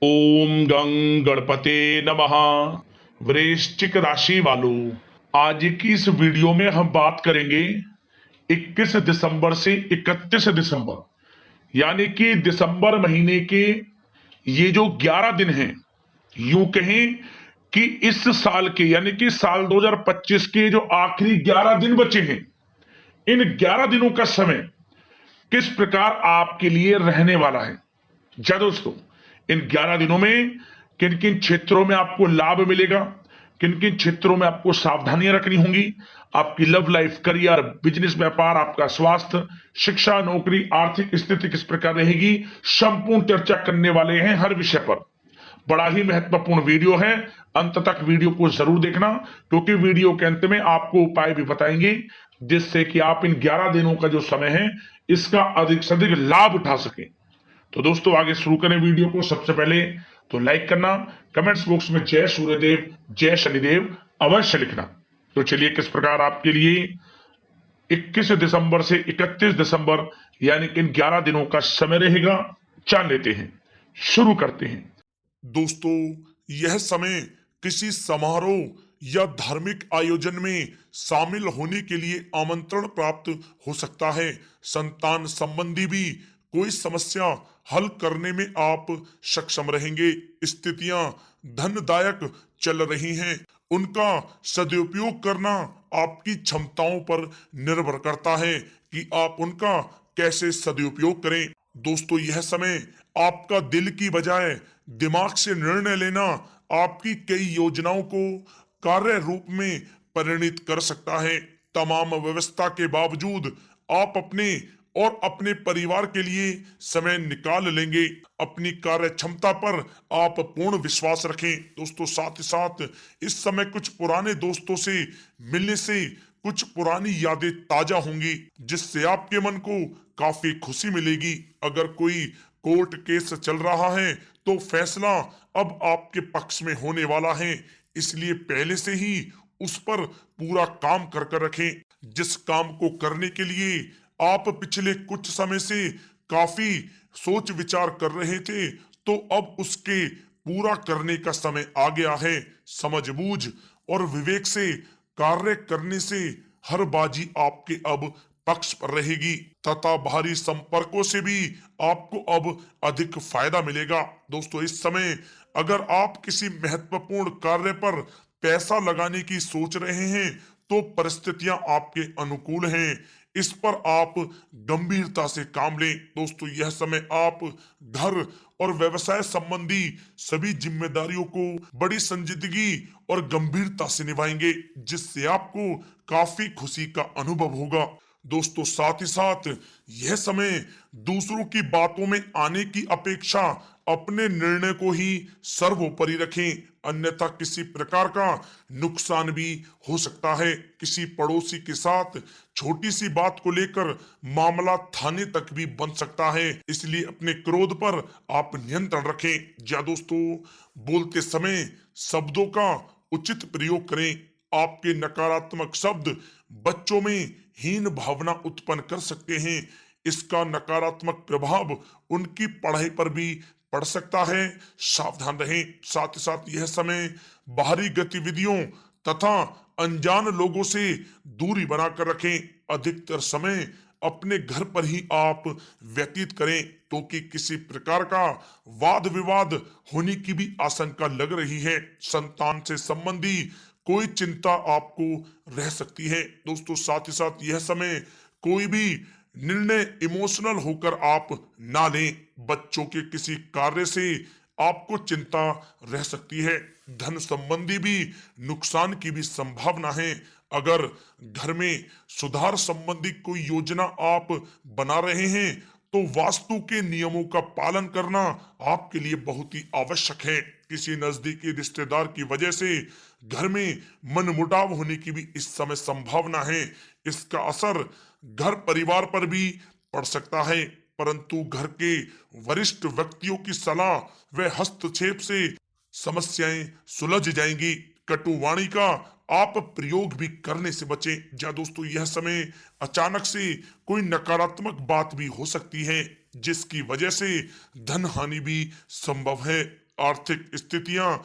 ओम गं गणपते नमः। वृश्चिक राशि वालों, आज की इस वीडियो में हम बात करेंगे 21 दिसंबर से 31 दिसंबर, यानी कि दिसंबर महीने के ये जो 11 दिन हैं, यूं कहें कि इस साल के यानी कि साल 2025 के जो आखिरी 11 दिन बचे हैं, इन 11 दिनों का समय किस प्रकार आपके लिए रहने वाला है। जी दोस्तों, इन 11 दिनों में किन किन क्षेत्रों में आपको लाभ मिलेगा, किन किन क्षेत्रों में आपको सावधानियां रखनी होंगी, आपकी लव लाइफ, करियर, बिजनेस, व्यापार, आपका स्वास्थ्य, शिक्षा, नौकरी, आर्थिक स्थिति किस प्रकार रहेगी, संपूर्ण चर्चा करने वाले हैं हर विषय पर। बड़ा ही महत्वपूर्ण वीडियो है, अंत तक वीडियो को जरूर देखना, क्योंकि वीडियो के अंत में आपको उपाय भी बताएंगे जिससे कि आप इन 11 दिनों का जो समय है इसका अधिक से अधिक लाभ उठा सकें। तो दोस्तों, आगे शुरू करें वीडियो को। सबसे पहले तो लाइक करना, कमेंट्स बॉक्स में जय सूर्यदेव, जय शनिदेव अवश्य लिखना। तो चलिए, किस प्रकार आपके लिए 21 दिसंबर से 31 दिसंबर यानी कि इन 11 दिनों का समय रहेगा, जान लेते हैं। शुरू करते हैं। दोस्तों, यह समय किसी समारोह या धार्मिक आयोजन में शामिल होने के लिए आमंत्रण प्राप्त हो सकता है। संतान संबंधी भी कोई समस्या हल करने में आप सक्षम रहेंगे। स्थितियां धनदायक चल रही हैं, उनका सदुपयोग करना आपकी क्षमताओं पर निर्भर करता है कि आप उनका कैसे सदुपयोग करें। दोस्तों, यह समय आपका दिल की बजाय दिमाग से निर्णय लेना आपकी कई योजनाओं को कार्य रूप में परिणित कर सकता है। तमाम व्यवस्था के बावजूद आप अपने और अपने परिवार के लिए समय निकाल लेंगे। अपनी कार्य क्षमता पर आप पूर्ण विश्वास रखें। दोस्तों, साथ ही साथ इस समय कुछ पुराने दोस्तों से मिलने से कुछ पुरानी यादें ताजा होंगी, जिससे आपके मन को काफी खुशी मिलेगी। अगर कोई कोर्ट केस चल रहा है तो फैसला अब आपके पक्ष में होने वाला है, इसलिए पहले से ही उस पर पूरा काम कर कर रखें। जिस काम को करने के लिए आप पिछले कुछ समय से काफी सोच विचार कर रहे थे, तो अब उसके पूरा करने का समय आ गया है। समझबूझ और विवेक से कार्य करने से हर बाजी आपके अब पक्ष पर रहेगी तथा बाहरी संपर्कों से भी आपको अब अधिक फायदा मिलेगा। दोस्तों, इस समय अगर आप किसी महत्वपूर्ण कार्य पर पैसा लगाने की सोच रहे हैं तो परिस्थितियां आपके अनुकूल हैं। इस पर आप गंभीरता से काम लें। दोस्तों, यह समय आप घर और व्यवसाय संबंधी सभी जिम्मेदारियों को बड़ी संजीदगी और गंभीरता से निभाएंगे, जिससे आपको काफी खुशी का अनुभव होगा। दोस्तों, साथ ही साथ यह समय दूसरों की बातों में आने की अपेक्षा अपने निर्णय को ही सर्वोपरि रखें, अन्यथा किसी प्रकार का नुकसान भी हो सकता है। किसी पड़ोसी के साथ छोटी सी बात को लेकर मामला थाने तक भी बन सकता है, इसलिए अपने क्रोध पर आप नियंत्रण रखें। या दोस्तों, बोलते समय शब्दों का उचित प्रयोग करें। आपके नकारात्मक शब्द बच्चों में हीन भावना उत्पन्न कर सकते हैं। इसका नकारात्मक प्रभाव उनकी पढ़ाई पर भी पड़ सकता है। सावधान रहें। साथ ही साथ यह समय बाहरी गतिविधियों तथा अनजान लोगों से दूरी बनाकर रखें। अधिकतर समय अपने घर पर ही आप व्यतीत करें, क्योंकि किसी प्रकार का वाद विवाद होने की भी आशंका लग रही है। संतान से संबंधी कोई चिंता आपको रह सकती है। दोस्तों, साथ ही साथ यह समय कोई भी निर्णय इमोशनल होकर आप ना लें। बच्चों के किसी कार्य से आपको चिंता रह सकती है। धन संबंधी भी नुकसान की भी संभावना है। अगर घर में सुधार संबंधी कोई योजना आप बना रहे हैं तो वास्तु के नियमों का पालन करना आपके लिए बहुत ही आवश्यक है। किसी नजदीकी रिश्तेदार की वजह से घर में मनमुटाव होने की भी इस समय संभावना है। इसका असर घर परिवार पर भी पड़ सकता है, परंतु घर के वरिष्ठ व्यक्तियों की सलाह व हस्तक्षेप से समस्याएं सुलझ जाएंगी। कटुवाणी का आप प्रयोग भी करने से बचें। या दोस्तों, यह समय अचानक से कोई नकारात्मक बात भी हो सकती है, जिसकी वजह से धन हानि भी संभव है। आर्थिक स्थितियां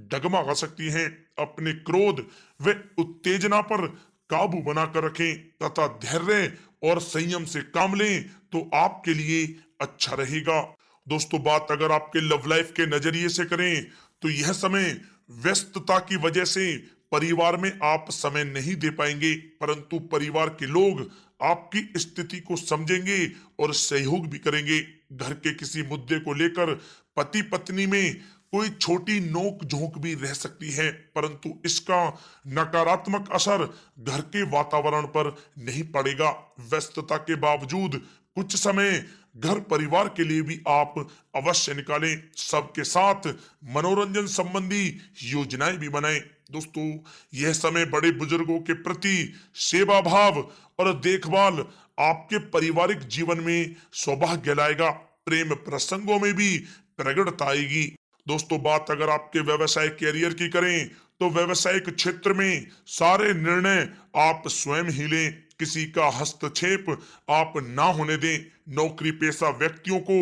डगमगा सकती हैं। अपने क्रोध व उत्तेजना पर काबू बनाकर रखें तथा धैर्य और संयम से काम लें तो आपके लिए अच्छा रहेगा। दोस्तों, बात अगर आपके लव लाइफ के नजरिए से करें तो यह समय व्यस्तता की वजह से परिवार में आप समय नहीं दे पाएंगे, परंतु परिवार के लोग आपकी स्थिति को समझेंगे और सहयोग भी करेंगे। घर के किसी मुद्दे को लेकर पति पत्नी में कोई छोटी नोक झोंक भी रह सकती है, परंतु इसका नकारात्मक असर घर के वातावरण पर नहीं पड़ेगा। व्यस्तता के बावजूद कुछ समय घर परिवार के लिए भी आप अवश्य निकालें। सबके साथ मनोरंजन संबंधी योजनाएं भी बनाएं। दोस्तों, यह समय बड़े बुजुर्गों के प्रति सेवा भाव और देखभाल आपके पारिवारिक जीवन में सौभाग्य लाएगा। प्रेम प्रसंगों में भी प्रगड़ता आएगी। दोस्तों, बात अगर आपके व्यवसाय कैरियर की करें तो व्यवसायिक क्षेत्र में सारे निर्णय आप स्वयं ही लें, किसी का हस्तक्षेप आप ना होने दें। नौकरी पेशा व्यक्तियों को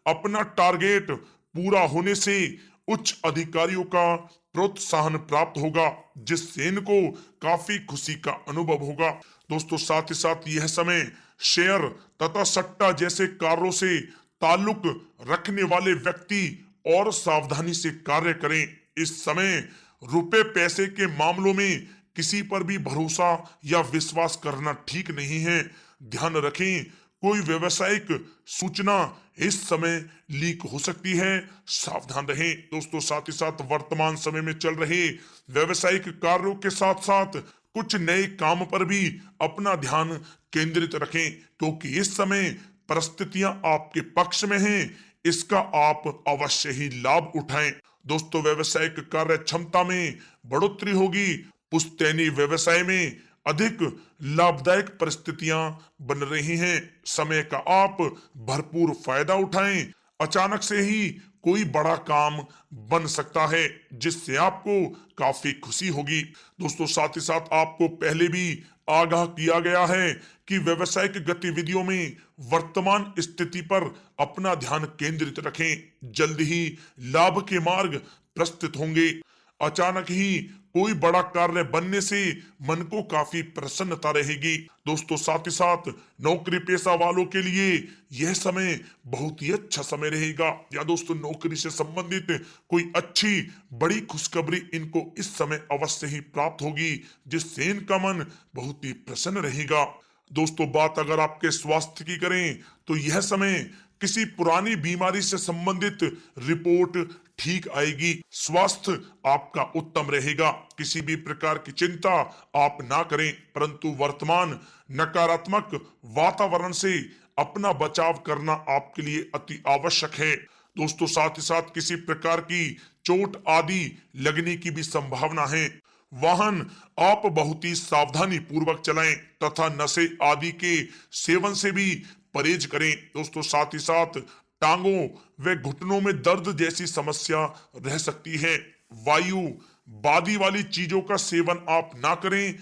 अपना टारगेट पूरा होने से उच्च अधिकारियों का प्रोत्साहन प्राप्त होगा, जिससे इनको काफी खुशी का अनुभव होगा। दोस्तों, साथ ही साथ यह समय शेयर तथा सट्टा जैसे कार्यों से ताल्लुक रखने वाले व्यक्ति और सावधानी से कार्य करें। इस समय रुपए पैसे के मामलों में किसी पर भी भरोसा या विश्वास करना ठीक नहीं है। ध्यान रखें, कोई व्यवसायिक सूचना इस समय लीक हो सकती है, सावधान रहें। दोस्तों, साथ ही साथ वर्तमान समय में चल रहे व्यवसायिक कार्यों के साथ साथ कुछ नए काम पर भी अपना ध्यान केंद्रित रखें, क्योंकि इस समय परिस्थितियां आपके पक्ष में हैं। इसका आप अवश्य ही लाभ उठाएं। दोस्तों, व्यवसायिक कार्य क्षमता में बढ़ोतरी होगी। पुश्तैनी व्यवसाय में अधिक लाभदायक परिस्थितियां बन रही हैं। समय का आप भरपूर फायदा उठाएं। अचानक से ही कोई बड़ा काम बन सकता है, जिससे आपको काफी खुशी होगी। दोस्तों, साथ ही साथ आपको पहले भी आगाह किया गया है कि व्यवसायिक गतिविधियों में वर्तमान स्थिति पर अपना ध्यान केंद्रित रखें। जल्द ही लाभ के मार्ग प्रस्तुत होंगे। अचानक ही कोई बड़ा कार्य बनने से मन को काफी प्रसन्नता रहेगी। दोस्तों, साथ ही साथ नौकरी पेशा वालों के लिए यह समय बहुत ही अच्छा समय रहेगा। या दोस्तों, नौकरी से संबंधित कोई अच्छी बड़ी खुशखबरी इनको इस समय अवश्य ही प्राप्त होगी, जिससे इनका मन बहुत ही प्रसन्न रहेगा। दोस्तों, बात अगर आपके स्वास्थ्य की करें तो यह समय किसी पुरानी बीमारी से संबंधित रिपोर्ट ठीक आएगी। स्वास्थ्य आपका उत्तम रहेगा। किसी भी प्रकार की चिंता आप ना करें, परंतु वर्तमान नकारात्मक वातावरण से अपना बचाव करना आपके लिए अति आवश्यक है। दोस्तों, साथ ही साथ किसी प्रकार की चोट आदि लगने की भी संभावना है। वाहन आप बहुत ही सावधानी पूर्वक चलाएं तथा नशे आदि के सेवन से भी परहेज करें। दोस्तों, साथ ही साथ टांगों व घुटनों में दर्द जैसी समस्या रह सकती है। वायु बादी वाली चीजों का सेवन आप ना करें।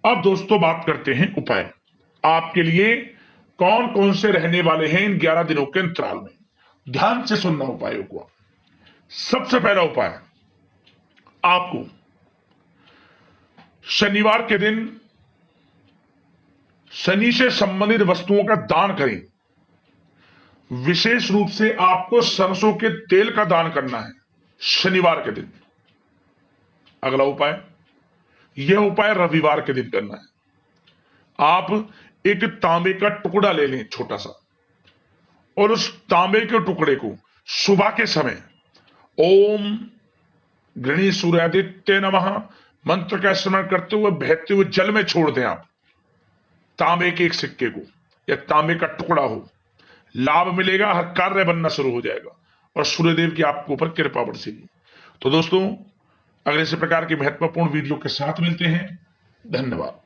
अब दोस्तों, बात करते हैं उपाय। आपके लिए कौन कौन से रहने वाले हैं इन 11 दिनों के अंतराल में। ध्यान से सुनना उपायों को। सबसे पहला उपाय, आपको शनिवार के दिन शनि से संबंधित वस्तुओं का दान करें। विशेष रूप से आपको सरसों के तेल का दान करना है शनिवार के दिन। अगला उपाय, यह उपाय रविवार के दिन करना है। आप एक तांबे का टुकड़ा ले लें छोटा सा, और उस तांबे के टुकड़े को सुबह के समय ओम गृणी सूर्यादित्य नमः मंत्र का स्मरण करते हुए बहते हुए जल में छोड़ दें। आप तांबे के एक सिक्के को या तांबे का टुकड़ा हो, लाभ मिलेगा, हर कार्य बनना शुरू हो जाएगा और सूर्यदेव की आपके ऊपर कृपा बरसेगी। तो दोस्तों, अगले इसी प्रकार की महत्वपूर्ण वीडियो के साथ मिलते हैं। धन्यवाद।